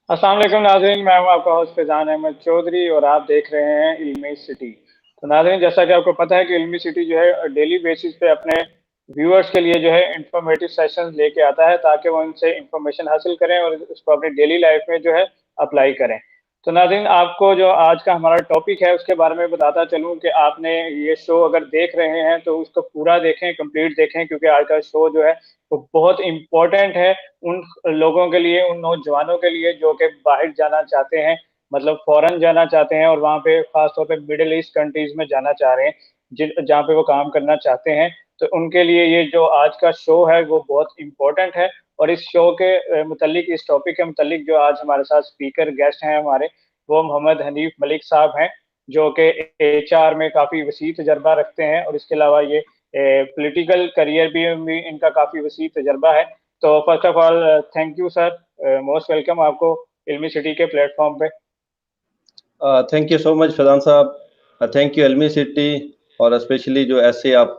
अस्सलाम वालेकुम नाज़रीन, मैं हूं आपका होस्ट फैज़ान अहमद चौधरी और आप देख रहे हैं इल्मी सिटी। तो नाज़रीन, जैसा कि आपको पता है कि इल्मी सिटी जो है डेली बेसिस पे अपने व्यूअर्स के लिए जो है इंफॉर्मेटिव सेशंस लेके आता है ताकि वो उनसे इंफॉर्मेशन हासिल करें और उसको अपनी डेली लाइफ में जो है अप्लाई करें। तो नाज़रीन, आपको जो आज का हमारा टॉपिक है उसके बारे में बताता चलूँ कि आपने ये शो अगर देख रहे हैं तो उसको पूरा देखें, कंप्लीट देखें, क्योंकि आज का शो जो है वो बहुत इम्पोर्टेंट है उन लोगों के लिए, उन नौजवानों के लिए जो कि बाहर जाना चाहते हैं, मतलब फॉरेन जाना चाहते हैं और वहाँ पे खास तौर पे मिडिल ईस्ट कंट्रीज में जाना चाह रहे हैं, जहाँ पे वो काम करना चाहते हैं। तो उनके लिए ये जो आज का शो है वो बहुत इम्पोर्टेंट है। और इस शो के मुतल्लिक, इस टॉपिक के मुतल्लिक जो आज हमारे साथ स्पीकर गेस्ट हैं हमारे, वो मोहम्मद हनीफ मलिक साहब हैं, जो कि एचआर में काफ़ी वसी तजर्बा रखते हैं और इसके अलावा ये पॉलिटिकल करियर भी इनका काफ़ी वसी तजर्बा है। तो first of all thank you sir, most welcome आपको इल्मी सिटी के प्लेटफॉर्म पे। Thank you so much Faizan साहब। थैंक यू एल्मी सिटी, और स्पेशली जो ऐसे आप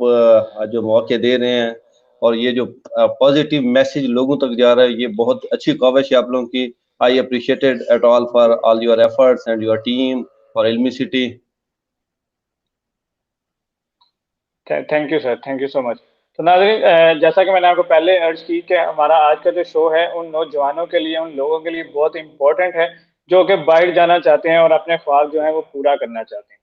जो मौके दे रहे हैं और ये जो पॉजिटिव मैसेज लोगों तक जा रहा है, ये बहुत अच्छी काविश है आप लोगों की। I appreciated at all for all your efforts and your team for Elmi city. Thank you sir, thank you so much. तो नाज़रीन, जैसा कि मैंने आपको पहले अर्ज की कि हमारा आज का जो शो है उन नौजवानों के लिए, उन लोगों के लिए बहुत इम्पोर्टेंट है जो कि बाहर जाना चाहते हैं और अपने ख्वाब जो है वो पूरा करना चाहते हैं।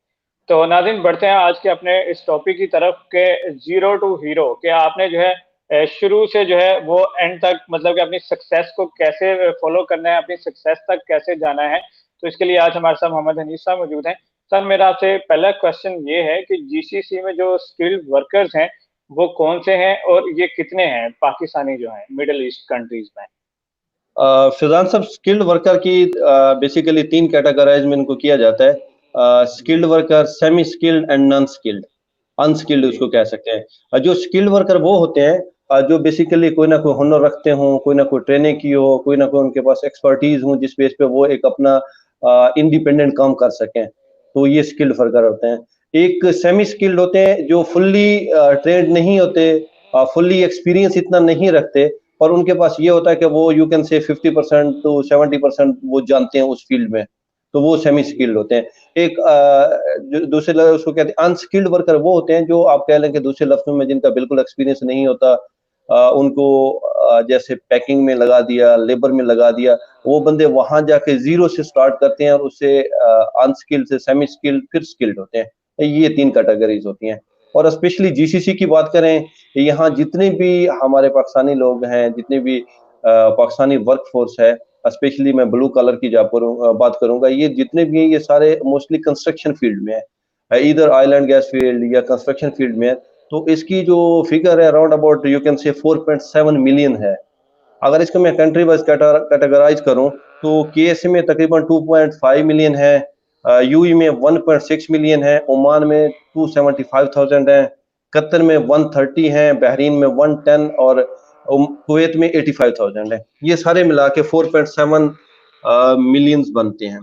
तो नाज़रीन, बढ़ते हैं आज के अपने इस टॉपिक की तरफ के ज़ीरो टू हीरो, कि आपने जो है शुरू से जो है वो एंड तक, मतलब कि अपनी सक्सेस को कैसे फॉलो करना है, अपनी सक्सेस तक कैसे जाना है। तो इसके लिए आज हमारे साथ मोहम्मद हनीफ साहब मौजूद हैं। सर, मेरा आपसे पहला क्वेश्चन ये है कि जीसीसी में जो स्किल्ड वर्कर्स हैं वो कौन से हैं और ये कितने हैं पाकिस्तानी जो हैं मिडिल ईस्ट कंट्रीज में? फैजान साहब, स्किल्ड वर्कर की बेसिकली 3 कैटेगराइज में इनको किया जाता है। Skilled worker, semi skilled and non skilled. Unskilled ji. उसको कह सकते हैं। जो स्किल्ड वर्कर वो होते हैं जो बेसिकली कोई ना कोई हुनर रखते हों, कोई ना कोई ट्रेनिंग की हो, कोई ना कोई उनके पास एक्सपर्टीज हो जिस बेस पे वो एक अपना इंडिपेंडेंट काम कर सकें, तो ये स्किल्ड वर्कर होते हैं। एक सेमी स्किल्ड होते हैं जो फुल्ली ट्रेंड नहीं होते, फुल्ली एक्सपीरियंस इतना नहीं रखते, और उनके पास ये होता है कि वो यू कैन से 50% टू 70% वो जानते हैं उस फील्ड में, तो वो सेमी स्किल्ड होते हैं। एक दूसरे लफ्ज़ उसको कहते हैं अनस्किल्ड वर्कर, वो होते हैं जो आप कह लें कि दूसरे लफ्ज़ों में जिनका बिल्कुल एक्सपीरियंस नहीं होता, उनको जैसे पैकिंग में लगा दिया, लेबर में लगा दिया, वो बंदे वहां जाके जीरो से स्टार्ट करते हैं और उससे अनस्किल्ड से सेमी स्किल्ड फिर स्किल्ड होते हैं। ये 3 कैटेगरीज होती हैं। और स्पेशली जीसीसी की बात करें, यहाँ जितने भी हमारे पाकिस्तानी लोग हैं, जितने भी पाकिस्तानी वर्क फोर्स है, स्पेशली मैं ब्लू कलर की बात करूंगा, ये जितने भी हैं ये सारे मोस्टली कंस्ट्रक्शन फील्ड में है, इधर ऑयल एंड गैस फील्ड या कंस्ट्रक्शन फील्ड में है। तो इसकी जो फिगर है around about you can say 4.7 million है। अगर इसको मैं कंट्री वाइज कैटेगराइज करूं तो केएसए में तकरीबन 2.5 मिलियन है, यूई में 1.6 मिलियन है, ओमान में 275,000 है, कतर में 130 है, बहरीन में 110 और कुवैत में 85,000 है। ये सारे मिला के 4.7 मिलियंस बनते हैं।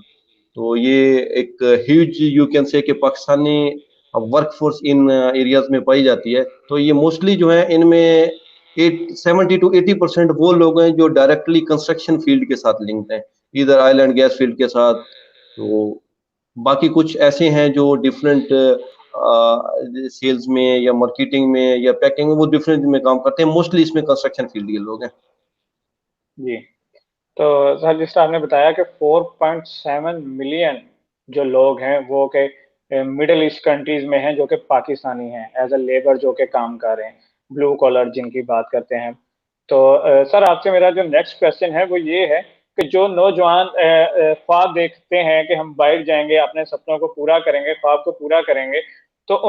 तो ये एक ह्यूज यू कैन से कि पाकिस्तानी वर्कफोर्स इन एरियाज में पाई जाती है। तो ये मोस्टली जो है इनमें 70 टू 80% वो लोग हैं जो डायरेक्टली कंस्ट्रक्शन फील्ड के साथ लिंक्ड हैं, इधर ऑयल एंड गैस फील्ड के साथ। तो बाकी कुछ ऐसे हैं जो डिफरेंट सेल्स में या मार्केटिंग में या पैकिंग में, वो डिफरेंट में काम करते हैं। मोस्टली इसमें कंस्ट्रक्शन फील्ड के लोग हैं। जी। तो सर, जिस तरह आपने बताया कि 4.7 मिलियन जो लोग हैं वो के मिडिल ईस्ट कंट्रीज में हैं जो कि पाकिस्तानी हैं, एज अ लेबर जो कि काम कर रहे हैं, ब्लू कॉलर जिनकी बात करते हैं। तो सर, आपसे मेरा जो नेक्स्ट क्वेश्चन है वो ये है कि जो नौजवान ख्वाब देखते हैं कि हम बाहर जाएंगे, अपने सपनों को पूरा करेंगे, ख्वाब को पूरा करेंगे, तो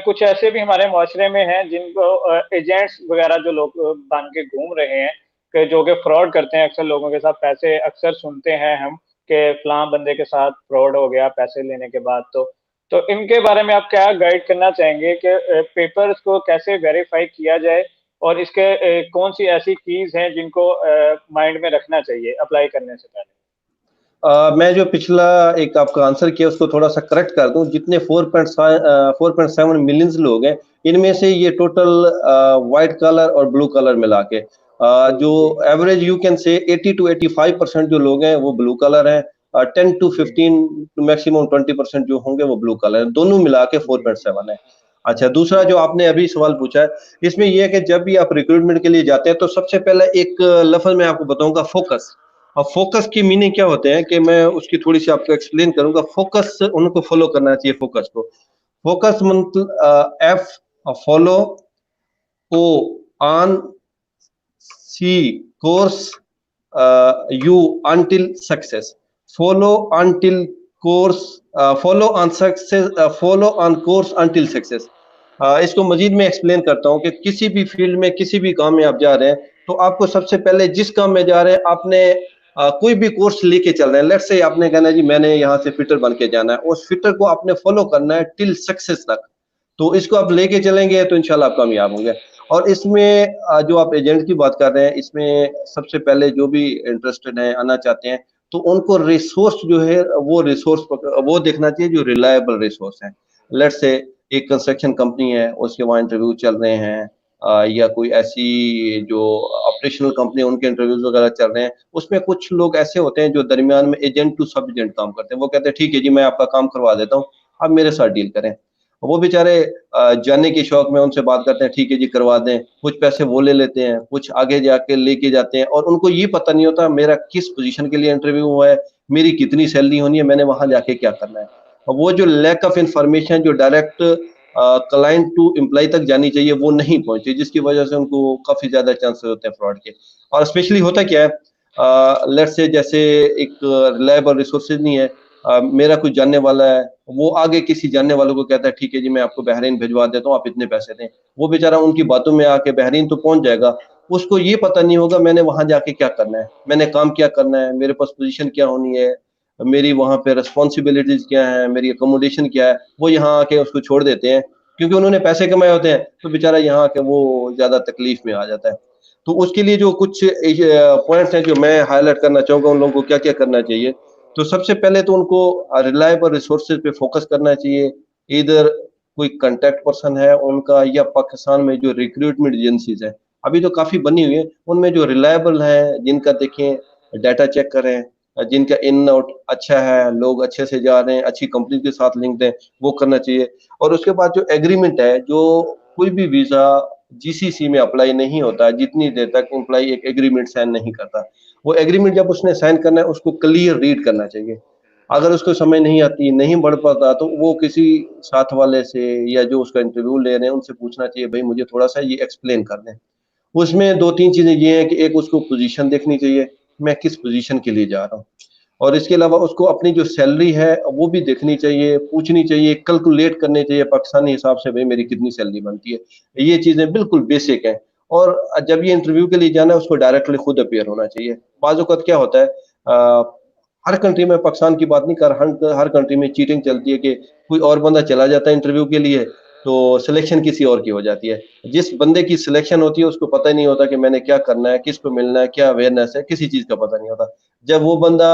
कुछ ऐसे भी हमारे माशरे में हैं जिनको एजेंट्स वगैरह जो लोग बन के घूम रहे हैं, कि जो कि फ्रॉड करते हैं अक्सर लोगों के साथ। पैसे अक्सर सुनते हैं हम कि फलां बंदे के साथ फ्रॉड हो गया पैसे लेने के बाद। तो इनके बारे में आप क्या गाइड करना चाहेंगे कि पेपर्स को कैसे वेरीफाई किया जाए और इसके कौन सी ऐसी कीज हैं जिनको माइंड में रखना चाहिए अप्लाई करने से पहले? मैं जो पिछला एक आपका आंसर किया उसको थोड़ा सा करेक्ट कर दूं। जितने 4.7 मिलियंस लोग हैं, इनमें से ये टोटल व्हाइट कलर और ब्लू कलर मिला के जो average you can say 80 to 85% जो लोग हैं वो ब्लू कलर हैं, 10 to 15 मैक्सिमम 20% जो होंगे वो ब्लू कलर है, दोनों मिला के 4.7 है। अच्छा, दूसरा जो आपने अभी सवाल पूछा है, इसमें ये है कि जब भी आप रिक्रूटमेंट के लिए जाते हैं तो सबसे पहले एक लफ्ज मैं आपको बताऊंगा, फोकस। अब फोकस की मीनिंग क्या होते हैं कि मैं उसकी थोड़ी सी आपको एक्सप्लेन करूंगा। फोकस उनको फॉलो करना चाहिए, फोकस को। फोकस मतलब F follow, O on, C course, U until success. Follow until course, follow on success, follow on course until success. इसको मजीद में एक्सप्लेन करता हूँ कि किसी भी फील्ड में किसी भी काम में आप जा रहे हैं तो आपको सबसे पहले जिस काम में जा रहे हैं आपने कोई भी कोर्स लेके चल रहे हैं, लेट्स से आपने कहना है जी मैंने यहाँ से फिटर बन के जाना है, उस फिटर को आपने फॉलो करना है टिल सक्सेस तक। तो इसको आप लेके चलेंगे तो इंशाल्लाह आप कामयाब होंगे। और इसमें जो आप एजेंट की बात कर रहे हैं, इसमें सबसे पहले जो भी इंटरेस्टेड हैं, आना चाहते हैं, तो उनको रिसोर्स जो है वो रिसोर्स वो देखना चाहिए जो रिलायबल रिसोर्स है। लेट्स से एक कंस्ट्रक्शन कंपनी है, उसके वहाँ इंटरव्यू चल रहे हैं, या कोई ऐसी जो ऑपरेशनल कंपनी है उनके इंटरव्यूज वगैरह चल रहे हैं, उसमें कुछ लोग ऐसे होते हैं जो दरमियान में एजेंट टू सब एजेंट काम करते हैं। वो कहते हैं ठीक है जी मैं आपका काम करवा देता हूँ, आप मेरे साथ डील करें। वो बेचारे जानने के शौक में उनसे बात करते हैं, ठीक है जी करवा दें, कुछ पैसे वो ले लेते हैं, कुछ आगे जाके लेके जाते हैं, और उनको ये पता नहीं होता मेरा किस पोजीशन के लिए इंटरव्यू हुआ है, मेरी कितनी सैलरी होनी है, मैंने वहां जाके क्या करना है। और वो जो लैक ऑफ इंफॉर्मेशन जो डायरेक्ट क्लाइंट टू एम्प्लॉय तक जानी चाहिए वो नहीं पहुंची, जिसकी वजह से उनको काफी ज्यादा चांसेस होते हैं फ्रॉड के। और स्पेशली होता क्या है, लेट्स से जैसे एक रिलायबल रिसोर्सेज नहीं है, मेरा कुछ जानने वाला है, वो आगे किसी जानने वालों को कहता है ठीक है जी मैं आपको बहरीन भिजवा देता हूँ, आप इतने पैसे दें। वो बेचारा उनकी बातों में आके बहरीन तो पहुंच जाएगा, उसको ये पता नहीं होगा मैंने वहां जाके क्या करना है, मैंने काम क्या करना है, मेरे पास पोजीशन क्या होनी है, मेरी वहां पे रिस्पॉन्सिबिलिटीज क्या है, मेरी अकोमोडेशन क्या है। वो यहाँ आके उसको छोड़ देते हैं क्योंकि उन्होंने पैसे कमाए होते हैं, तो बेचारा यहाँ आके वो ज्यादा तकलीफ में आ जाता है। तो उसके लिए जो कुछ पॉइंट्स हैं जो मैं हाईलाइट करना चाहूंगा उन लोगों को क्या क्या करना चाहिए। तो सबसे पहले तो उनको रिलायबल रिसोर्सेज पे फोकस करना चाहिए। इधर कोई कांटेक्ट पर्सन है उनका, या पाकिस्तान में जो रिक्रूटमेंट एजेंसीज है अभी तो काफी बनी हुई है, उनमें जो रिलायबल है, जिनका देखें डाटा चेक करें, जिनका इन आउट अच्छा है, लोग अच्छे से जा रहे हैं, अच्छी कंपनी के साथ लिंक्ड है, वो करना चाहिए। और उसके बाद जो एग्रीमेंट है, जो कोई भी वीजा जीसीसी में अप्लाई नहीं होता जितनी देर तक एम्प्लॉय एक एग्रीमेंट साइन नहीं करता। वो एग्रीमेंट जब उसने साइन करना है उसको क्लियर रीड करना चाहिए। अगर उसको समझ नहीं आती, नहीं बढ़ पाता, तो वो किसी साथ वाले से या जो उसका इंटरव्यू ले रहे हैं उनसे पूछना चाहिए, भाई मुझे थोड़ा सा ये एक्सप्लेन कर दें। उसमें दो तीन चीजें ये हैं कि एक उसको पोजीशन देखनी चाहिए, मैं किस पोजीशन के लिए जा रहा हूँ, और इसके अलावा उसको अपनी जो सैलरी है वो भी देखनी चाहिए, पूछनी चाहिए, कैलकुलेट करने चाहिए पाकिस्तानी हिसाब से, भाई मेरी कितनी सैलरी बनती है। ये चीजें बिल्कुल बेसिक हैं। और जब ये इंटरव्यू के लिए जाना है उसको डायरेक्टली खुद अपेयर होना चाहिए। बाज़ औक़ात क्या होता है, हर कंट्री में, पाकिस्तान की बात नहीं कर, हर कंट्री में चीटिंग चलती है कि कोई और बंदा चला जाता है इंटरव्यू के लिए तो सिलेक्शन किसी और की हो जाती है। जिस बंदे की सिलेक्शन होती है उसको पता ही नहीं होता कि मैंने क्या करना है, किस पे मिलना है, क्या अवेयरनेस है, किसी चीज का पता नहीं होता। जब वो बंदा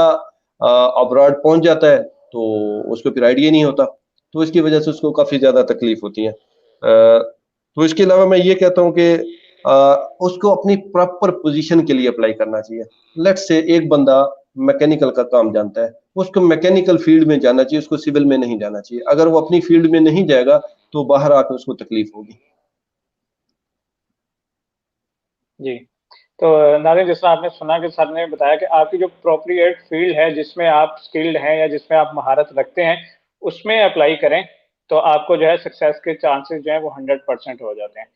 अब्रॉड पहुंच जाता है तो उसको फिर आइडिया नहीं होता, तो इसकी वजह से उसको काफी ज्यादा तकलीफ होती है। तो इसके अलावा मैं ये कहता हूँ कि उसको अपनी प्रॉपर पोजीशन के लिए अप्लाई करना चाहिए। लेट्स से एक बंदा मैकेनिकल का काम जानता है, उसको मैकेनिकल फील्ड में जाना चाहिए, उसको सिविल में नहीं जाना चाहिए। अगर वो अपनी फील्ड में नहीं जाएगा तो बाहर आकर उसको तकलीफ होगी। जी। तो नाज़रीन, जिस तरह आपने सुना कि सर ने बताया कि आपकी जो एप्रोप्रिएट फ़ील्ड है जिसमें आप स्किल्ड हैं या जिसमें आप महारत रखते हैं, उसमें अप्लाई करें, तो आपको जो है सक्सेस के चांसेस जो हैं वो 100% हो जाते हैं।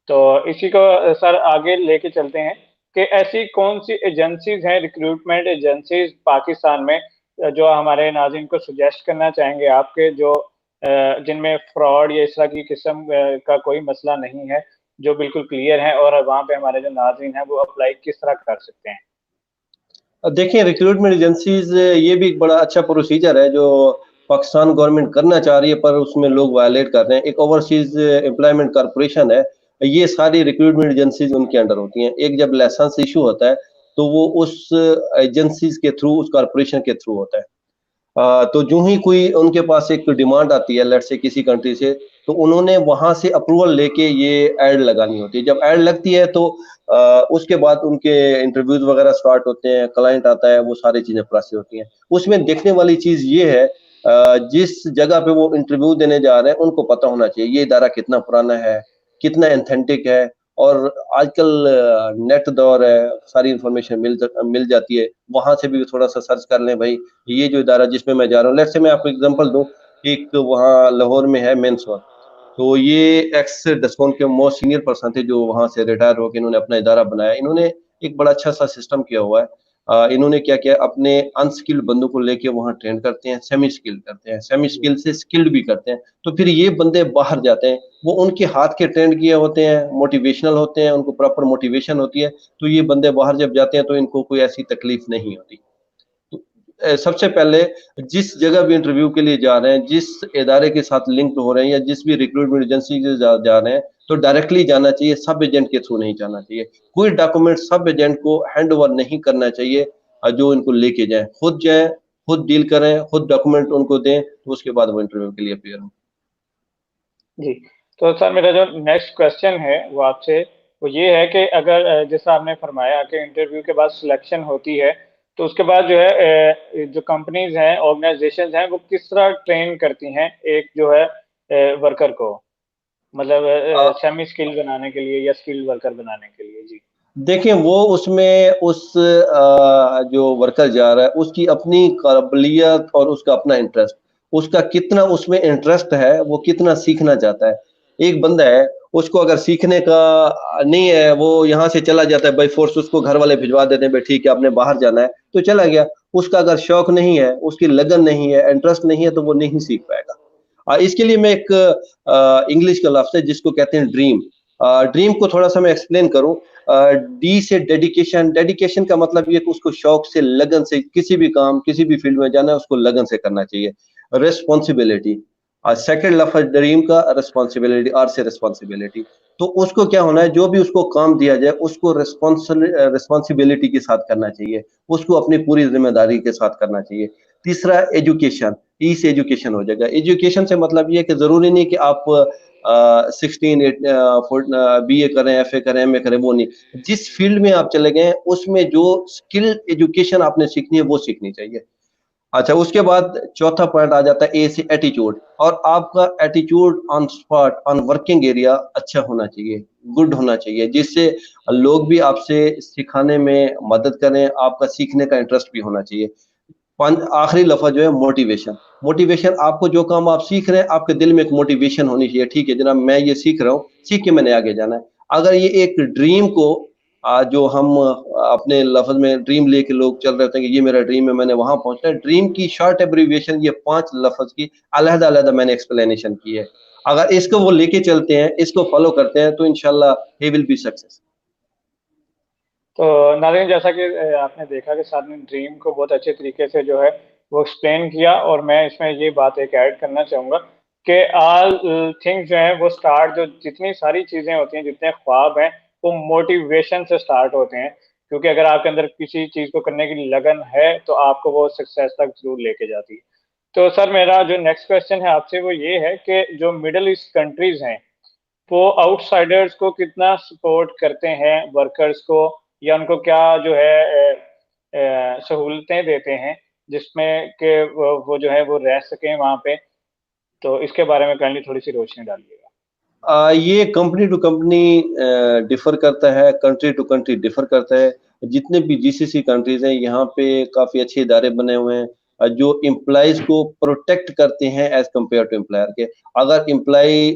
तो इसी को सर आगे लेके चलते हैं कि ऐसी कौन-सी एजेंसीज़ हैं, रिक्रूटमेंट एजेंसीज़ पाकिस्तान में, जो हमारे नाज़रीन को सजेस्ट करना चाहेंगे आपके, जो जिनमें फ्रॉड या इस तरह की किस्म का कोई मसला नहीं है, जो बिल्कुल क्लियर हैं, और वहाँ पे हमारे जो नाज़रीन हैं वो अप्लाई किस तरह कर सकते हैं? देखिए, रिक्रूटमेंट एजेंसीज ये भी एक बड़ा अच्छा प्रोसीजर है जो पाकिस्तान गवर्नमेंट करना चाह रही है, पर उसमें लोग वायलेट कर रहे हैं। एक ओवरसीज एम्प्लॉयमेंट कॉर्पोरेशन है, ये सारी रिक्रूटमेंट एजेंसीज उनके अंडर होती हैं। एक जब लाइसेंस इशू होता है तो वो उस एजेंसीज के थ्रू, उस कॉर्पोरेशन के थ्रू होता है। तो जो ही कोई उनके पास एक डिमांड आती है लेट्स से किसी कंट्री से, तो उन्होंने वहां से अप्रूवल लेके ये ऐड लगानी होती है। जब ऐड लगती है तो उसके बाद उनके इंटरव्यूज वगैरह स्टार्ट होते हैं, क्लाइंट आता है, वो सारी चीजें प्रोसेस होती हैं। उसमें देखने वाली चीज ये है, जिस जगह पे वो इंटरव्यू देने जा रहे हैं उनको पता होना चाहिए ये इदारा कितना पुराना है, कितना एथेंटिक है। और आजकल नेट दौर है, सारी इंफॉर्मेशन मिल जाती है, वहां से भी थोड़ा सा सर्च कर लें भाई, ये जो इदारा जिसमें मैं जा रहा हूँ, लेट्स से मैं आपको एग्जांपल दूं, एक वहाँ लाहौर में है मेंस हॉल। तो ये एक्स डस्कोन के मोस्ट सीनियर पर्सन थे जो वहां से रिटायर होकर इन्होंने अपना इदारा बनाया। इन्होंने एक बड़ा अच्छा सा सिस्टम किया हुआ है। इन्होंने क्या किया, अपने अनस्किल्ड बंदों को लेके वहां ट्रेन करते हैं, सेमी स्किल्ड करते हैं, सेमी स्किल्ड से स्किल्ड भी करते हैं। तो फिर ये बंदे बाहर जाते हैं, वो उनके हाथ के ट्रेंड किए होते हैं, मोटिवेशनल होते हैं, उनको प्रॉपर मोटिवेशन होती है। तो ये बंदे बाहर जब जाते हैं तो इनको कोई ऐसी तकलीफ नहीं होती। सबसे पहले जिस जगह भी इंटरव्यू के लिए जा रहे हैं, जिस इदारे के साथ लिंक्ड हो रहे हैं या जिस भी रिक्रूटमेंट एजेंसी के जा रहे हैं, तो डायरेक्टली जाना चाहिए, सब एजेंट के थ्रू नहीं जाना चाहिए। कोई डॉक्यूमेंट सब एजेंट को हैंड ओवर नहीं करना चाहिए, जो इनको लेके जाएं, खुद डील करें, खुद डॉक्यूमेंट उनको दें, तो उसके बाद वो इंटरव्यू के लिए अपीयर हों। जी। तो सर मेरा जो नेक्स्ट क्वेश्चन है वो आपसे वो ये है कि अगर जैसा आपने फरमाया कि इंटरव्यू के बाद सिलेक्शन होती है, तो उसके बाद जो है जो कंपनीज हैं, ऑर्गेनाइजेशंस हैं, वो किस तरह ट्रेन करती हैं एक जो है वर्कर को, मतलब सेमी स्किल बनाने के लिए या स्किल्ड वर्कर बनाने के लिए? जी। देखें, वो उसमें जो वर्कर जा रहा है उसकी अपनी काबिलियत और उसका अपना इंटरेस्ट, उसका कितना उसमें इंटरेस्ट है, वो कितना सीखना चाहता है। एक बंदा है, उसको अगर सीखने का नहीं है, वो यहाँ से चला जाता है बाई फोर्स, उसको घर वाले भिजवा देते हैं भाई ठीक है आपने बाहर जाना है, तो चला गया। उसका अगर शौक नहीं है, उसकी लगन नहीं है, इंटरेस्ट नहीं है, तो वो नहीं सीख पाएगा। इसके लिए मैं एक इंग्लिश का लफ्ज़ है जिसको कहते हैं ड्रीम। ड्रीम को थोड़ा सा मैं एक्सप्लेन करूँ। डी से डेडिकेशन, डेडिकेशन का मतलब ये कि उसको शौक से, लगन से किसी भी काम, किसी भी फील्ड में जाना है, उसको लगन से करना चाहिए। रिस्पॉन्सिबिलिटी, सेकंड लफ्ज ड्रीम का रिस्पॉन्सिबिलिटी, आर से रिस्पॉन्सिबिलिटी। तो उसको क्या होना है, जो भी उसको काम दिया जाए उसको रिस्पॉन्सिबिलिटी के साथ करना चाहिए, उसको अपनी पूरी जिम्मेदारी के साथ करना चाहिए। तीसरा एजुकेशन, ई से एजुकेशन हो जाएगा। एजुकेशन से मतलब ये है कि जरूरी नहीं कि आप 16 BA करें, FA करें, MA करें, वो नहीं। जिस फील्ड में आप चले गए उसमें जो स्किल एजुकेशन आपने सीखनी है वो सीखनी चाहिए। अच्छा, उसके बाद चौथा पॉइंट आ जाता है ए से एटीट्यूड, और आपका attitude on spot, on working area अच्छा होना चाहिए, गुड होना चाहिए, जिससे लोग भी आपसे सिखाने में मदद करें, आपका सीखने का इंटरेस्ट भी होना चाहिए। आखिरी लफ्ज जो है मोटिवेशन। मोटिवेशन, आपको जो काम आप सीख रहे हैं, आपके दिल में एक मोटिवेशन होनी चाहिए, ठीक है जनाब मैं ये सीख रहा हूँ, सीख के मैंने आगे जाना है। अगर ये एक ड्रीम को जो हम अपने लफ्ज में ड्रीम लेके लोग चल रहे होते हैं कि ये मेरा ड्रीम है, मैंने वहां पहुंचना है, ड्रीम की शॉर्ट एब्रीविएशन ये 5 लफ्ज की अलग अलग मैंने एक्सप्लेनेशन की है। अगर इसको वो लेके चलते हैं, इसको फॉलो करते हैं, तो इंशाल्लाह ही विल बी सक्सेस। तो नाज़रीन, जैसा कि आपने देखा कि साथ में ड्रीम को बहुत अच्छे तरीके से जो है वो एक्सप्लेन किया, और मैं इसमें ये बात एक ऐड करना चाहूँगा कि ऑल थिंग्स जो हैं वो स्टार्ट, जो जितनी सारी चीज़ें होती हैं, जितने ख्वाब हैं, वो मोटिवेशन से स्टार्ट होते हैं। क्योंकि अगर आपके अंदर किसी चीज़ को करने की लगन है तो आपको वो सक्सेस तक ज़रूर लेके जाती है। तो सर मेरा जो नेक्स्ट क्वेश्चन है आपसे वो ये है कि जो मिडल ईस्ट कंट्रीज़ हैं, वो आउटसाइडर्स को कितना सपोर्ट करते हैं, वर्कर्स को, या उनको क्या जो है सहूलतें देते हैं जिसमें कि वो जो है वो रह सकें वहाँ पे? तो इसके बारे में काइंडली थोड़ी-सी रोशनी डालिएगा। ये कंपनी टू कंपनी डिफर करता है, कंट्री टू कंट्री डिफर करता है। जितने भी जीसीसी कंट्रीज हैं यहाँ पे काफी अच्छे इदारे बने हुए हैं, जो एम्प्लॉयज को प्रोटेक्ट करते हैं एज कम्पेयर टू एम्प्लॉयर के। अगर एम्प्लॉय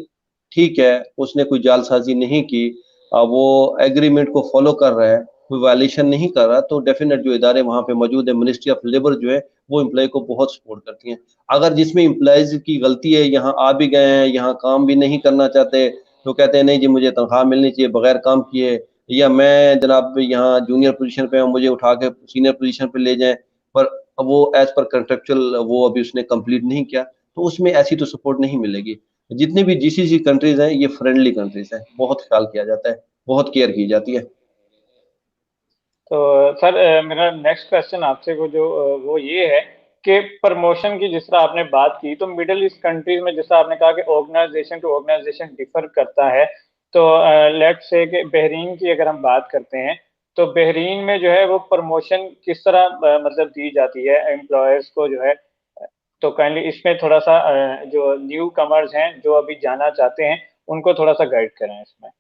ठीक है, उसने कोई जालसाजी नहीं की, वो एग्रीमेंट को फॉलो कर रहा है, कोई वायलेशन नहीं कर रहा, तो डेफिनेट जो इदारे वहाँ पे मौजूद है, मिनिस्ट्री ऑफ लेबर जो है वो एम्प्लॉय को बहुत सपोर्ट करती है। अगर जिसमें एम्प्लॉयज की गलती है, यहाँ आ भी गए हैं, यहाँ काम भी नहीं करना चाहते, तो कहते हैं नहीं जी मुझे तनख्वाह मिलनी चाहिए बगैर काम किए, या मैं जनाब यहाँ जूनियर पोजीशन पे हूँ, मुझे उठा के सीनियर पोजीशन पे ले जाएं, पर वो एज पर कंट्रेक्चुअल वो अभी उसने कंप्लीट नहीं किया, तो उसमें ऐसी तो सपोर्ट नहीं मिलेगी। जितनी भी जीसीसी कंट्रीज हैं ये फ्रेंडली कंट्रीज हैं, बहुत ख्याल किया जाता है, बहुत केयर की जाती है। तो सर मेरा नेक्स्ट क्वेश्चन आपसे वो ये है कि प्रमोशन की जिस तरह आपने बात की, तो मिडल ईस्ट कंट्रीज में जिस तरह आपने कहा कि ऑर्गेनाइजेशन टू ऑर्गेनाइजेशन डिफर करता है, तो लेट्स से कि बहरीन की अगर हम बात करते हैं, तो बहरीन में जो है वो प्रमोशन किस तरह मतलब दी जाती है एम्प्लॉयर्स को जो है। तो काइंडली इसमें थोड़ा सा जो न्यू कमर्स हैं जो अभी जाना चाहते हैं उनको थोड़ा सा गाइड करें इसमें।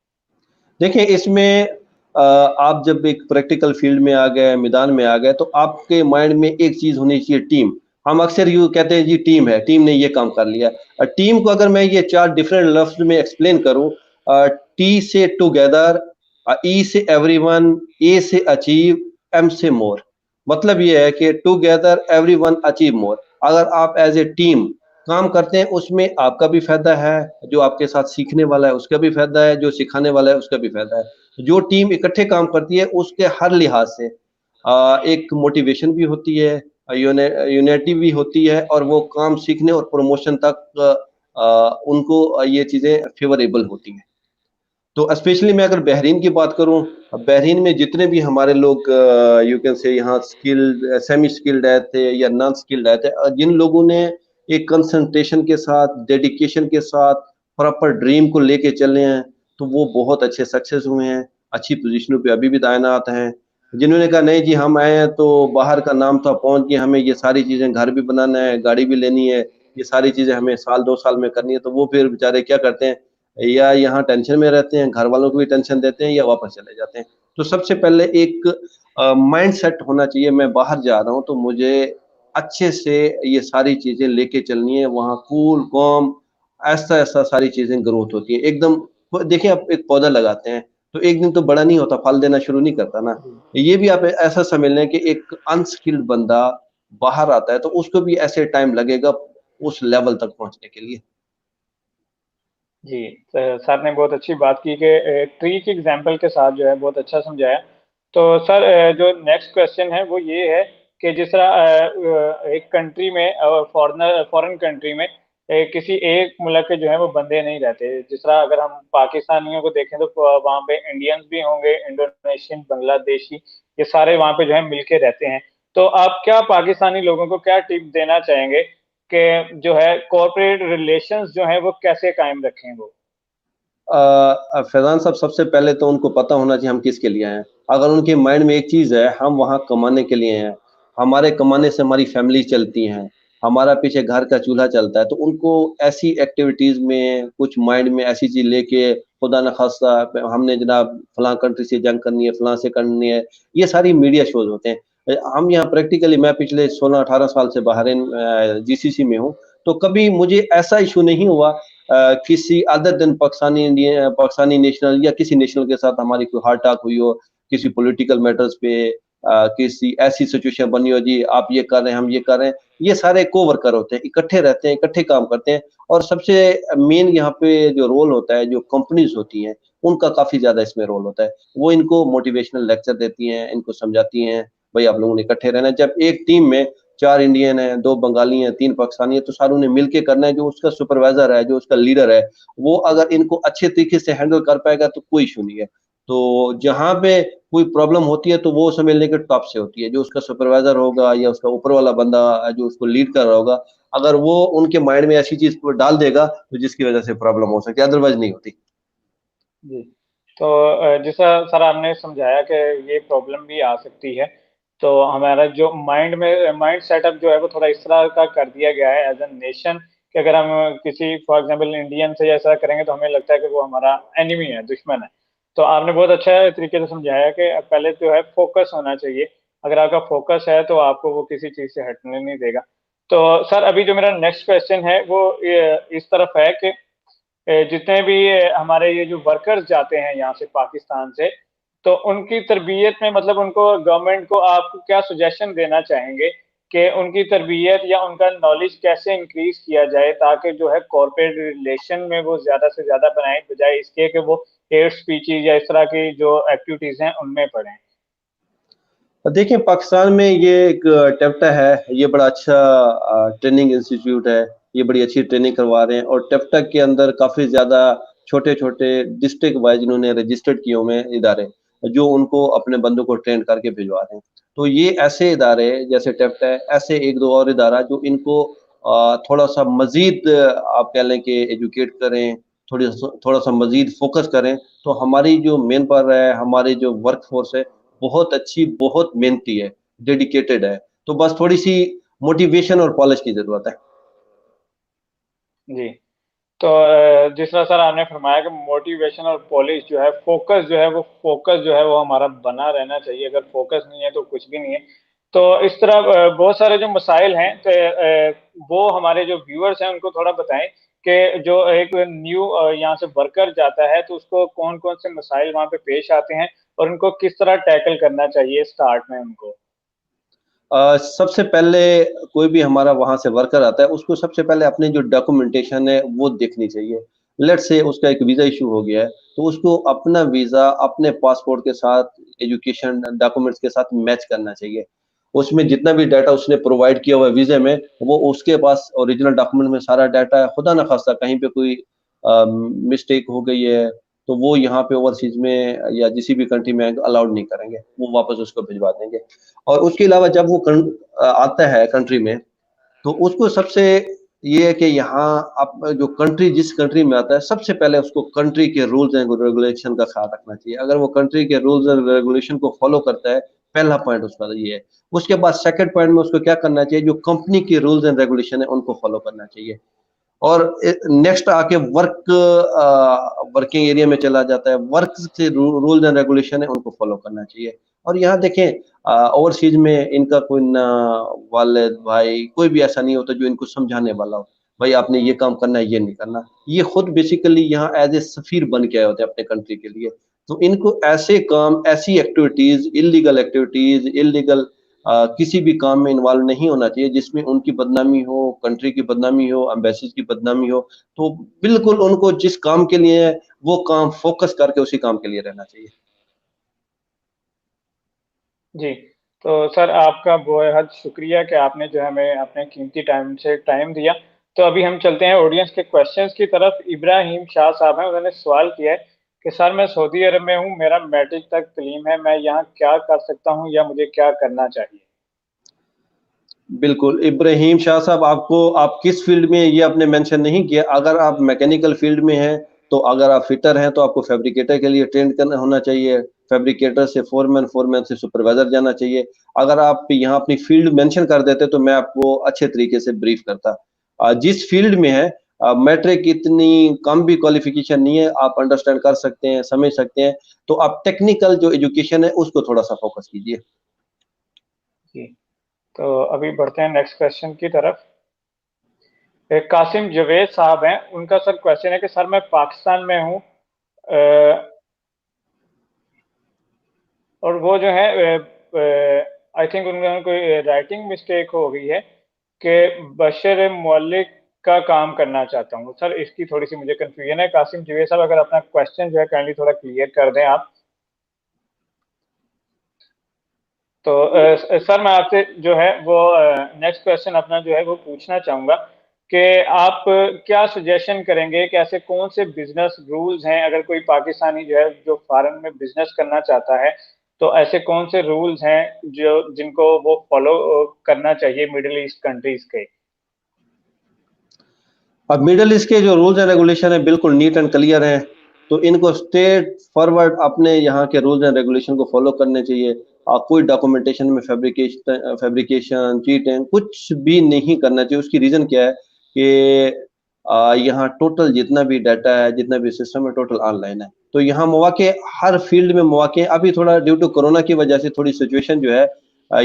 देखिए इसमें आप जब एक प्रैक्टिकल फील्ड में आ गए, मैदान में आ गए, तो आपके माइंड में एक चीज होनी चाहिए, टीम। हम अक्सर यूँ कहते हैं जी टीम है, टीम ने ये काम कर लिया। टीम को अगर मैं ये 4 डिफरेंट लफ्ज़ में एक्सप्लेन करूँ, टी से टुगेदर, ई से एवरीवन, ए से अचीव, एम से मोर। मतलब ये है कि टुगेदर एवरीवन अचीव मोर। अगर आप एज़ ए टीम काम करते हैं, उसमें आपका भी फ़ायदा है, जो आपके साथ सीखने वाला है उसका भी फ़ायदा है, जो सिखाने वाला है उसका भी फ़ायदा है। जो टीम इकट्ठे काम करती है उसके हर लिहाज से एक मोटिवेशन भी होती है, यूनिटी भी होती है, और वो काम सीखने और प्रमोशन तक उनको ये चीज़ें फ़ेवरेबल होती हैं। तो स्पेशली मैं अगर बहरीन की बात करूँ, बहरीन में जितने भी हमारे लोग यू कैन से यहाँ स्किल्ड, सेमी स्किल्ड आए थे या नॉन स्किल्ड आए थे, जिन लोगों ने एक कंसंट्रेशन के साथ, डेडिकेशन के साथ प्रॉपर ड्रीम को लेके चले हैं, तो वो बहुत अच्छे सक्सेस हुए हैं, अच्छी पोजीशनों पे अभी भी तैनात हैं। जिन्होंने कहा नहीं जी हम आए हैं तो बाहर का नाम था, पहुँच के हमें ये सारी चीज़ें, घर भी बनाना है, गाड़ी भी लेनी है, ये सारी चीज़ें हमें साल 2 साल में करनी है, तो वो फिर बेचारे क्या करते हैं, या यहाँ टेंशन में रहते हैं, घर वालों को भी टेंशन देते हैं, या वापस चले जाते हैं। तो सबसे पहले एक माइंडसेट होना चाहिए, मैं बाहर जा रहा हूँ तो मुझे अच्छे से ये सारी चीज़ें लेके चलनी है, वहाँ कूल, कॉम, ऐसा-ऐसा सारी चीज़ें ग्रोथ होती है। एकदम देखिए आप एक पौधा लगाते हैं, तो एक दिन तो बड़ा नहीं होता, फल देना शुरू नहीं करता ना। जी ये भी आप ऐसा समझ लें कि एक अनस्किल्ड बंदा बाहर आता है, तो उसको भी ऐसे टाइम लगेगा उस लेवल तक पहुँचने के लिए। जी, सर ने बहुत अच्छी बात की कि ट्री के एग्जाम्पल के साथ जो है बहुत अच्छा समझाया। तो सर जो नेक्स्ट क्वेश्चन है वो ये है कि जिस तरह एक कंट्री में फॉरेन कंट्री में किसी एक मुल्क के जो है वो बंदे नहीं रहते। जिस तरह अगर हम पाकिस्तानियों को देखें तो वहाँ पे इंडियंस भी होंगे, इंडोनेशियन, बांग्लादेशी, ये सारे वहाँ पे जो है मिलके रहते हैं। तो आप क्या पाकिस्तानी लोगों को क्या टिप देना चाहेंगे कि जो है कॉर्पोरेट रिलेशंस जो हैं वो कैसे कायम रखें वो? फैज़ान साहब, सबसे पहले तो उनको पता होना चाहिए हम किसके लिए आए हैं। अगर उनके माइंड में एक चीज़ है, हम वहाँ कमाने के लिए हैं, हमारे कमाने से हमारी फैमिली चलती हैं, हमारा पीछे घर का चूल्हा चलता है, तो उनको ऐसी एक्टिविटीज़ में कुछ माइंड में ऐसी चीज़ लेके, खुदा न खास्ता हमने जनाब फलाँ कंट्री से जंग करनी है, फलाँ से करनी है, ये सारी मीडिया शोज़ होते हैं। हम यहाँ प्रैक्टिकली, मैं पिछले 16-18 साल से बहरीन जीसीसी में हूँ, तो कभी मुझे ऐसा इश्यू नहीं हुआ किसी अदर देन पाकिस्तानी नेशनल या किसी नेशनल के साथ हमारी कोई हार्ड टॉक हुई हो, किसी पॉलिटिकल मैटर्स पे, किसी ऐसी सिचुएशन बनी हो जी आप ये कर रहे हैं, हम ये कर रहे हैं, ये सारे को-वर्कर होते हैं, इकट्ठे रहते हैं, इकट्ठे काम करते हैं, और सबसे मेन यहाँ पे जो रोल होता है, जो कंपनीज़ होती हैं, उनका काफ़ी ज़्यादा इसमें रोल होता है। वो इनको मोटिवेशनल लेक्चर देती हैं, इनको समझाती हैं, भई आप लोगों ने इकट्ठे रहना है। जब एक टीम में 4 इंडियन हैं, 2 बंगाली हैं, 3 पाकिस्तानी हैं, तो सारों ने मिल के करना है। जो उसका सुपरवाइज़र है, जो उसका लीडर है, वो अगर इनको अच्छे तरीके से हैंडल कर पाएगा तो कोई इश्यू नहीं है। तो जहाँ पे कोई प्रॉब्लम होती है तो वो समझ लें कि टॉप से होती है। जो उसका सुपरवाइज़र होगा या उसका ऊपर वाला बंदा जो उसको लीड कर रहा होगा, अगर वो उनके माइंड में ऐसी चीज़ को डाल देगा तो जिसकी वज़ह से प्रॉब्लम हो सकती है, अदरवाइज़ नहीं होती। जी। तो जैसा सर आपने समझाया कि ये प्रॉब्लम भी आ सकती है, तो हमारा जो माइंड सेटअप जो है वो थोड़ा इस तरह का कर दिया गया है एज़ अ नेशन कि अगर हम किसी फॉर एग्ज़ाम्पल इंडियन से ऐसा करेंगे तो हमें लगता है कि वो हमारा एनिमी है, दुश्मन है। तो आपने बहुत अच्छा तरीके से समझाया कि पहले जो है फ़ोकस होना चाहिए। अगर आपका फ़ोकस है तो आपको वो किसी चीज़ से हटने नहीं देगा। तो सर अभी जो मेरा नेक्स्ट क्वेश्चन है वो इस तरफ है कि जितने भी हमारे ये जो वर्कर्स जाते हैं यहाँ से पाकिस्तान से, तो उनकी तरबियत में मतलब उनको गवर्नमेंट को आप क्या सजेशन देना चाहेंगे कि उनकी तरबियत या उनका नॉलेज कैसे इंक्रीज़ किया जाए ताकि जो है कॉर्पोरेट रिलेशन में वो ज़्यादा से ज़्यादा बनाएँ, बजाए इसके कि वो हेट स्पीचेज़ या इस तरह की जो एक्टिविटीज़ हैं, उनमें पड़ें? देखिए, पाकिस्तान में ये एक टेप्टा है, ये बड़ा अच्छा ट्रेनिंग इंस्टीट्यूट है, ये बड़ी अच्छी ट्रेनिंग करवा रहे हैं, और टेप्टा के अंदर काफ़ी ज़्यादा छोटे-छोटे डिस्ट्रिक्ट वाइज़ इन्होंने रजिस्टर्ड किए हुए हैं इदारे। जो उनको अपने बंदों को ट्रेन करके भिजवा रहे हैं। तो ये ऐसे इदारे जैसे टेप्ट है, ऐसे 1-2 और इदारा जो इनको थोड़ा-सा मज़ीद आप कह लें कि एजुकेट करें, थोड़ा-सा मज़ीद फ़ोकस करें, तो हमारी जो मेन पावर है, हमारी जो वर्क फ़ोर्स है, बहुत अच्छी, बहुत मेहनती है, डेडिकेटेड है। तो बस थोड़ी-सी मोटिवेशन और पॉलिश की ज़रूरत है। जी। तो जिस तरह सर आपने फरमाया कि मोटिवेशन और पॉलिश जो है, फोकस जो है वो हमारा बना रहना चाहिए। अगर फोकस नहीं है तो कुछ भी नहीं है। तो इस तरह बहुत सारे जो मसाइल हैं, तो वो हमारे जो व्यूअर्स हैं उनको थोड़ा बताएं कि जो एक न्यू यहाँ से वर्कर जाता है तो उसको कौन-कौन से मसाइल वहाँ पे पेश आते हैं और उनको किस तरह टैकल करना चाहिए स्टार्ट में उनको? सबसे पहले कोई भी हमारा वहाँ से वर्कर आता है, उसको सबसे पहले अपनी जो डॉक्यूमेंटेशन है, वो देखनी चाहिए। लेट्स से उसका एक वीज़ा इश्यू हो गया है, तो उसको अपना वीज़ा अपने पासपोर्ट के साथ, एजुकेशन डॉक्यूमेंट्स के साथ मैच करना चाहिए। उसमें जितना भी डाटा उसने प्रोवाइड किया हुआ है वीज़े में, वो उसके पास ओरिजिनल डॉक्यूमेंट में सारा डाटा है। खुदा ना खास्ता कहीं पे कोई मिस्टेक हो गई है, तो वो यहाँ पे ओवरसीज़ में या किसी भी कंट्री में अलाउड नहीं करेंगे, वो वापस उसको भिजवा देंगे। और उसके अलावा जब वो आता है कंट्री में, तो उसको सबसे ये है कि यहाँ आप जो कंट्री जिस कंट्री में आता है, सबसे पहले उसको कंट्री के रूल्स एंड रेगुलेशन का ख़्याल रखना चाहिए। अगर वो कंट्री के रूल्स एंड रेगुलेशन को फ़ॉलो करता है, पहला पॉइंट उसका ये है। उसके बाद सेकंड पॉइंट में उसको क्या करना चाहिए, जो कंपनी के रूल्स एंड रेगुलेशन है, उनको फ़ॉलो करना चाहिए। और नेक्स्ट आके वर्किंग एरिया में चला जाता है। वर्क से रूल्स एंड रेगुलेशन है, उनको फ़ॉलो करना चाहिए। और यहाँ देखें ओवरसीज़ में इनका कोई ना वालिद, भाई कोई भी ऐसा नहीं होता जो इनको समझाने वाला हो। भाई आपने ये काम करना है, ये नहीं करना। ये खुद बेसिकली यहाँ एज़ ए सफ़ीर बन के आए होते हैं अपने कंट्री के लिए। तो इनको ऐसे काम, ऐसी एक्टिविटीज़, इल्लीगल किसी भी काम में इन्वॉल्व नहीं होना चाहिए जिसमें उनकी बदनामी हो, कंट्री की बदनामी हो, एम्बेसीज की बदनामी हो। तो बिल्कुल उनको जिस काम के लिए है, वो काम फ़ोकस करके उसी काम के लिए रहना चाहिए। जी। तो सर आपका बेहद शुक्रिया कि आपने जो है हमें अपने कीमती टाइम से टाइम दिया। तो अभी हम चलते हैं ऑडियंस के क्वेश्चंस की तरफ। इब्राहिम शाह साहब हैं, उन्होंने सवाल किया है कि सर मैं सऊदी अरब में हूँ, मेरा मैट्रिक तक तालीम है, मैं यहाँ क्या कर सकता हूँ या मुझे क्या करना चाहिए? बिल्कुल, इब्राहिम शाह साहब आप किस फ़ील्ड में ये आपने मेंशन नहीं किया। अगर आप मैकेनिकल फ़ील्ड में हैं, तो अगर आप फिटर हैं, तो आपको फैब्रिकेटर के लिए ट्रेन करना होना चाहिए। फैब्रिकेटर से फोरमैन, फोरमैन से सुपरवाइज़र जाना चाहिए। अगर आप यहाँ अपनी फ़ील्ड मेंशन कर देते, तो मैं आपको अच्छे तरीके से ब्रीफ़ करता। जिस फ़ील्ड में है मैट्रिक इतनी कम भी क्वालिफ़िकेशन नहीं है, आप अंडरस्टैंड कर सकते हैं, समझ सकते हैं। तो आप टेक्निकल जो एजुकेशन है, उसको थोड़ा-सा फ़ोकस कीजिए। जी। तो अभी बढ़ते हैं नेक्स्ट क्वेश्चन की तरफ। कासिम जवेद साहब हैं, उनका सर क्वेश्चन है कि सर मैं पाकिस्तान में हूँ, और वो जो है आई थिंक उनमें कोई राइटिंग मिस्टेक हो गई है कि बशर मौलिक का काम करना चाहता हूँ। सर इसकी थोड़ी सी मुझे कंफ्यूजन है। कासिम जवेद साहब अगर अपना क्वेश्चन जो है काइंडली थोड़ा क्लियर कर दें आप। तो सर मैं आपसे जो है वो नेक्स्ट क्वेश्चन अपना जो है वो पूछना चाहूँगा कि आप क्या सजेशन करेंगे कि ऐसे कौन से बिजनेस रूल्स हैं, अगर कोई पाकिस्तानी जो है जो फॉरेन में बिजनेस करना चाहता है, तो ऐसे कौन से रूल्स हैं जो जिनको वो फॉलो करना चाहिए मिडिल ईस्ट कंट्रीज के? अब मिडल ईस्ट के जो रूल्स एंड रेगुलेशन है बिल्कुल नीट एंड क्लियर हैं, तो इनको स्ट्रेट फॉरवर्ड अपने यहाँ के रूल्स एंड रेगुलेशन को फॉलो करने चाहिए। कोई डॉक्यूमेंटेशन में फैब्रिकेशन, चीटिंग कुछ भी नहीं करना चाहिए। उसकी रीज़न क्या है कि यहाँ टोटल जितना भी डाटा है, जितना भी सिस्टम है, टोटल ऑनलाइन है। तो यहाँ मौके हर फील्ड में मौके अभी थोड़ा ड्यू टू कोरोना की वजह से थोड़ी सिचुएशन जो है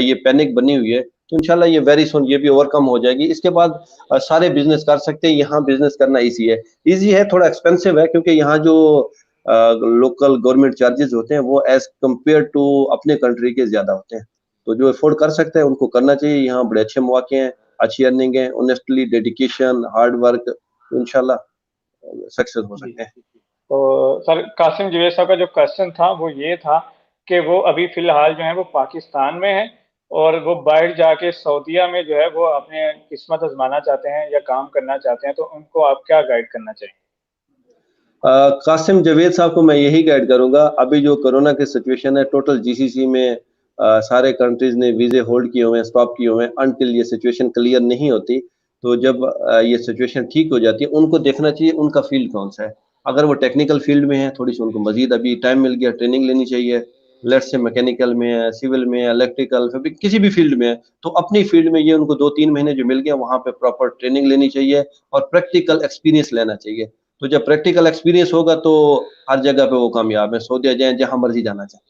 ये पैनिक बनी हुई है। तो इंशाल्लाह ये वेरी सून ये भी ओवरकम हो जाएगी। इसके बाद सारे बिज़नेस कर सकते हैं, यहाँ बिज़नेस करना ईज़ी है। ईज़ी है, थोड़ा एक्सपेंसिव है क्योंकि यहाँ जो लोकल गवर्नमेंट चार्जेज़ होते हैं वो एज़ कंपेयर टू अपने कंट्री के ज़्यादा होते हैं। तो जो अफ़ोर्ड कर सकते हैं उनको करना चाहिए, यहाँ बड़े अच्छे मौके हैं, अच्छी अर्निंग है, ऑनेस्टली डेडिकेशन, हार्ड वर्क तो इंशाल्लाह सक्सेस हो जी। सकते हैं। तो सर कासिम जुवैर साहब का जो क्वेश्चन था वो ये था कि वो अभी फिलहाल जो है वो पाकिस्तान में है और वो बाहर जाके सऊदीया में जो है वो अपने किस्मत आजमाना चाहते हैं या काम करना चाहते हैं, तो उनको आप क्या गाइड करना चाहिए? कासिम जावेद साहब को मैं यही गाइड करूंगा, अभी जो कोरोना की सिचुएशन है, टोटल जीसीसी में सारे कंट्रीज ने वीजे होल्ड किए हुए हैं, स्टॉप किए हुए हैं, अनटिल ये सिचुएशन क्लियर नहीं होती। तो जब ये सिचुएशन ठीक हो जाती है, उनको देखना चाहिए उनका फील्ड कौन सा है। अगर वो टेक्निकल फील्ड में है, थोड़ी सी उनको मजीद अभी टाइम मिल गया, ट्रेनिंग लेनी चाहिए। लेट्स से मैकेनिकल में है, सिविल में है, इलेक्ट्रिकल, फैब्रिक, किसी भी फील्ड में है, तो अपनी फील्ड में ये उनको 2-3 महीने जो मिल गया, वहां पे प्रॉपर ट्रेनिंग लेनी चाहिए और प्रैक्टिकल एक्सपीरियंस लेना चाहिए। तो जब प्रैक्टिकल एक्सपीरियंस होगा तो हर जगह पे वो कामयाब है, सऊदी जाए जहां मर्जी जाना चाहे।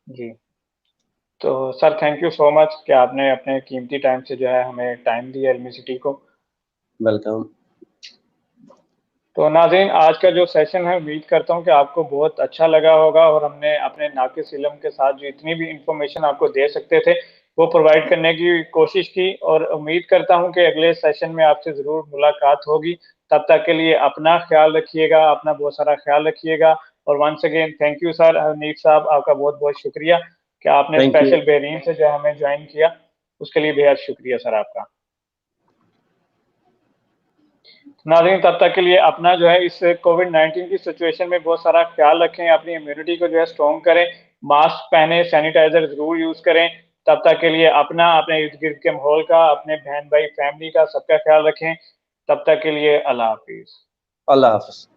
जी। तो sir thank you so much कि आपने अपने कीमती टाइम से जो है हमें टाइम दिया इल्मी सिटी को। वेलकम। तो नाज़रीन, आज का जो सेशन है उम्मीद करता हूँ कि आपको बहुत अच्छा लगा होगा और हमने अपने नाक़िस इल्म के साथ जो इतनी भी इंफॉर्मेशन आपको दे सकते थे वो प्रोवाइड करने की कोशिश की, और उम्मीद करता हूँ कि अगले सेशन में आपसे ज़रूर मुलाकात होगी। तब तक के लिए अपना ख्याल रखिएगा, अपना बहुत सारा ख्याल रखिएगा। और once again thank you sir Hanif sahab, आपका बहुत बहुत शुक्रिया कि आपने थैंक यू। स्पेशल बेहरीन से जो हमें ज्वाइन किया, उसके लिए बेहद शुक्रिया सर आपका। नाज़रीन, तब तक के लिए अपना जो है इस कोविड-19 की सिचुएशन में बहुत सारा ख्याल रखें, अपनी इम्यूनिटी को जो है स्ट्रॉन्ग करें, मास्क पहने, सैनिटाइज़र ज़रूर यूज़ करें। तब तक के लिए अपना, अपने इर्द-गिर्द के माहौल का, अपने बहन-भाई, फैमिली का, सबका ख्याल रखें। तब तक के लिए अल्लाह हाफ़िज़। अल्लाह हाफिज।